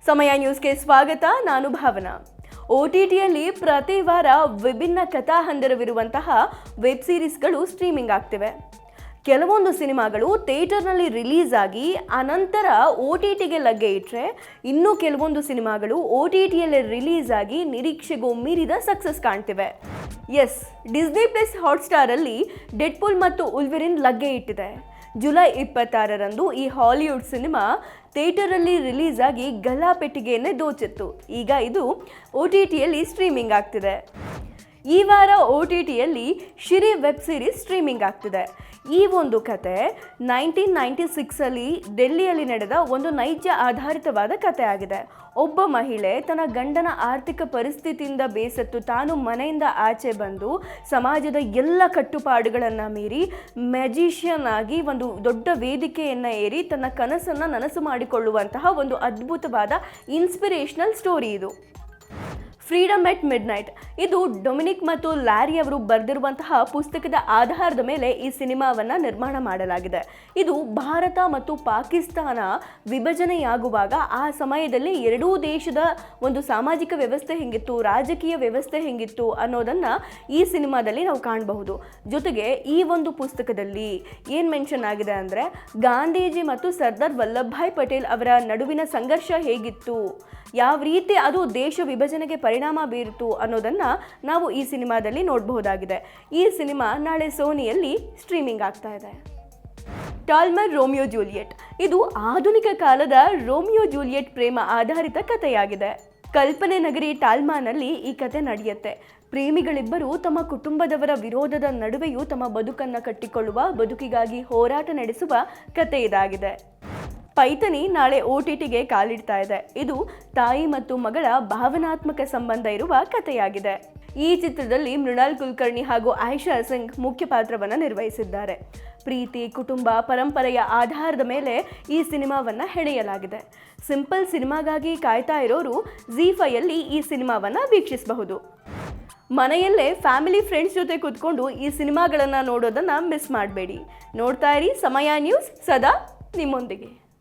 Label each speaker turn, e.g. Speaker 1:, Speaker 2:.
Speaker 1: ಸಮಯ ನ್ಯೂಸ್ಗೆ ಸ್ವಾಗತ. ನಾನು ಭಾವನಾ. OTTಯಲ್ಲಿ ಪ್ರತಿ ವಾರ ವಿಭಿನ್ನ ಕಥಾ ಹಂದರವಿರುವಂತಹ ವೆಬ್ ಸೀರೀಸ್ಗಳು ಸ್ಟ್ರೀಮಿಂಗ್ ಆಗ್ತಿವೆ. ಕೆಲವೊಂದು ಸಿನಿಮಾಗಳು ಥಿಯೇಟರ್ನಲ್ಲಿ ರಿಲೀಸ್ ಆಗಿ ಅನಂತರ OTTಗೆ ಲಗ್ಗೆ ಇಟ್ಟರೆ, ಇನ್ನು ಕೆಲವೊಂದು ಸಿನಿಮಾಗಳು OTTಯಲ್ಲಿ ರಿಲೀಸ್ ಆಗಿ ನಿರೀಕ್ಷೆಗೂ ಮೀರಿದ ಸಕ್ಸಸ್ ಕಾಣ್ತಿವೆ. ಡಿಸ್ನಿ ಪ್ಲಸ್ ಹಾಟ್ಸ್ಟಾರಲ್ಲಿ ಡೆಡ್ಪೂಲ್ ಮತ್ತು ಉಲ್ವೆರಿನ್ ಲಗ್ಗೆ ಇಟ್ಟಿದೆ. ಜುಲೈ 26ರಂದು ಈ ಹಾಲಿವುಡ್ ಸಿನಿಮಾ ಥಿಯೇಟರಲ್ಲಿ ರಿಲೀಸ್ ಆಗಿ ಗಲ್ಲಾಪೆಟ್ಟಿಗೆಯನ್ನೇ ದೋಚಿತ್ತು. ಈಗ ಇದು OTTಯಲ್ಲಿ ಸ್ಟ್ರೀಮಿಂಗ್ ಆಗ್ತಿದೆ. ಈ ವಾರ OTTಯಲ್ಲಿ ಶಿರಿ ವೆಬ್ ಸೀರೀಸ್ ಸ್ಟ್ರೀಮಿಂಗ್ ಆಗ್ತಿದೆ. ಈ ಒಂದು ಕತೆ 1996ಅಲ್ಲಿ ಡೆಲ್ಲಿಯಲ್ಲಿ ನಡೆದ ಒಂದು ನೈಜ ಆಧಾರಿತವಾದ ಕತೆ ಆಗಿದೆ. ಒಬ್ಬ ಮಹಿಳೆ ತನ್ನ ಗಂಡನ ಆರ್ಥಿಕ ಪರಿಸ್ಥಿತಿಯಿಂದ ಬೇಸತ್ತು ತಾನು ಮನೆಯಿಂದ ಆಚೆ ಬಂದು ಸಮಾಜದ ಎಲ್ಲ ಕಟ್ಟುಪಾಡುಗಳನ್ನು ಮೀರಿ ಮ್ಯಾಜಿಷಿಯನ್ ಆಗಿ ಒಂದು ದೊಡ್ಡ ವೇದಿಕೆಯನ್ನು ಏರಿ ತನ್ನ ಕನಸನ್ನು ನನಸು ಮಾಡಿಕೊಳ್ಳುವಂತಹ ಒಂದು ಅದ್ಭುತವಾದ ಇನ್ಸ್ಪಿರೇಷನಲ್ ಸ್ಟೋರಿ ಇದು. ಫ್ರೀಡಮ್ ಎಟ್ ಮಿಡ್ನೈಟ್ ಇದು ಡೊಮಿನಿಕ್ ಮತ್ತು ಲ್ಯಾರಿ ಅವರು ಬರೆದಿರುವಂತಹ ಪುಸ್ತಕದ ಆಧಾರದ ಮೇಲೆ ಈ ಸಿನಿಮಾವನ್ನು ನಿರ್ಮಾಣ ಮಾಡಲಾಗಿದೆ. ಇದು ಭಾರತ ಮತ್ತು ಪಾಕಿಸ್ತಾನ ವಿಭಜನೆಯಾಗುವಾಗ ಆ ಸಮಯದಲ್ಲಿ ಎರಡೂ ದೇಶದ ಒಂದು ಸಾಮಾಜಿಕ ವ್ಯವಸ್ಥೆ ಹೆಂಗಿತ್ತು, ರಾಜಕೀಯ ವ್ಯವಸ್ಥೆ ಹೆಂಗಿತ್ತು ಅನ್ನೋದನ್ನು ಈ ಸಿನಿಮಾದಲ್ಲಿ ನಾವು ಕಾಣಬಹುದು. ಜೊತೆಗೆ ಈ ಒಂದು ಪುಸ್ತಕದಲ್ಲಿ ಏನು ಮೆನ್ಷನ್ ಆಗಿದೆ ಅಂದರೆ, ಗಾಂಧೀಜಿ ಮತ್ತು ಸರ್ದಾರ್ ವಲ್ಲಭಭಾಯ್ ಪಟೇಲ್ ಅವರ ನಡುವಿನ ಸಂಘರ್ಷ ಹೇಗಿತ್ತು, ಯಾವ ರೀತಿ ಅದು ದೇಶ ವಿಭಜನೆಗೆ ಪರಿಣಾಮ ಬೀರಿತು ಅನ್ನೋದನ್ನು ನಾವು ಈ ಸಿನಿಮಾದಲ್ಲಿ ನೋಡಬಹುದಾಗಿದೆ. ಈ ಸಿನಿಮಾ ನಾಳೆ ಸೋನಿಯಲ್ಲಿ ಸ್ಟ್ರೀಮಿಂಗ್ ಆಗ್ತಾ ಇದೆ. ಟಾಲ್ಮರ್ ರೋಮಿಯೋ ಜೂಲಿಯೆಟ್ ಇದು ಆಧುನಿಕ ಕಾಲದ ರೋಮಿಯೋ ಜೂಲಿಯೆಟ್ ಪ್ರೇಮ ಆಧಾರಿತ ಕಥೆಯಾಗಿದೆ. ಕಲ್ಪನೆ ನಗರಿ ಟಾಲ್ಮಾನಲ್ಲಿ ಈ ಕತೆ ನಡೆಯುತ್ತೆ. ಪ್ರೇಮಿಗಳಿಬ್ಬರು ತಮ್ಮ ಕುಟುಂಬದವರ ವಿರೋಧದ ನಡುವೆಯೂ ತಮ್ಮ ಬದುಕನ್ನು ಕಟ್ಟಿಕೊಳ್ಳುವ, ಬದುಕಿಗಾಗಿ ಹೋರಾಟ ನಡೆಸುವ ಕತೆ ಇದಾಗಿದೆ. ಪೈಥನಿ ನಾಳೆ OTTಗೆ ಕಾಲಿಡ್ತಾ ಇದೆ. ಇದು ತಾಯಿ ಮತ್ತು ಮಗಳ ಭಾವನಾತ್ಮಕ ಸಂಬಂಧ ಇರುವ ಕಥೆಯಾಗಿದೆ. ಈ ಚಿತ್ರದಲ್ಲಿ ಮೃಣಾಲ್ ಕುಲಕರ್ಣಿ ಹಾಗೂ ಆಯಿಷಾ ಸಿಂಗ್ ಮುಖ್ಯ ಪಾತ್ರವನ್ನು ನಿರ್ವಹಿಸಿದ್ದಾರೆ. ಪ್ರೀತಿ, ಕುಟುಂಬ, ಪರಂಪರೆಯ ಆಧಾರದ ಮೇಲೆ ಈ ಸಿನಿಮಾವನ್ನು ಹೆಣೆಯಲಾಗಿದೆ. ಸಿಂಪಲ್ ಸಿನಿಮಾಗಾಗಿ ಕಾಯ್ತಾ ಇರೋರು ZEE5ಯಲ್ಲಿ ಈ ಸಿನಿಮಾವನ್ನು ವೀಕ್ಷಿಸಬಹುದು. ಮನೆಯಲ್ಲೇ ಫ್ಯಾಮಿಲಿ ಫ್ರೆಂಡ್ಸ್ ಜೊತೆ ಕೂತ್ಕೊಂಡು ಈ ಸಿನಿಮಾಗಳನ್ನು ನೋಡೋದನ್ನು ಮಿಸ್ ಮಾಡಬೇಡಿ. ನೋಡ್ತಾ ಇರಿ ಸಮಯ ನ್ಯೂಸ್, ಸದಾ ನಿಮ್ಮೊಂದಿಗೆ.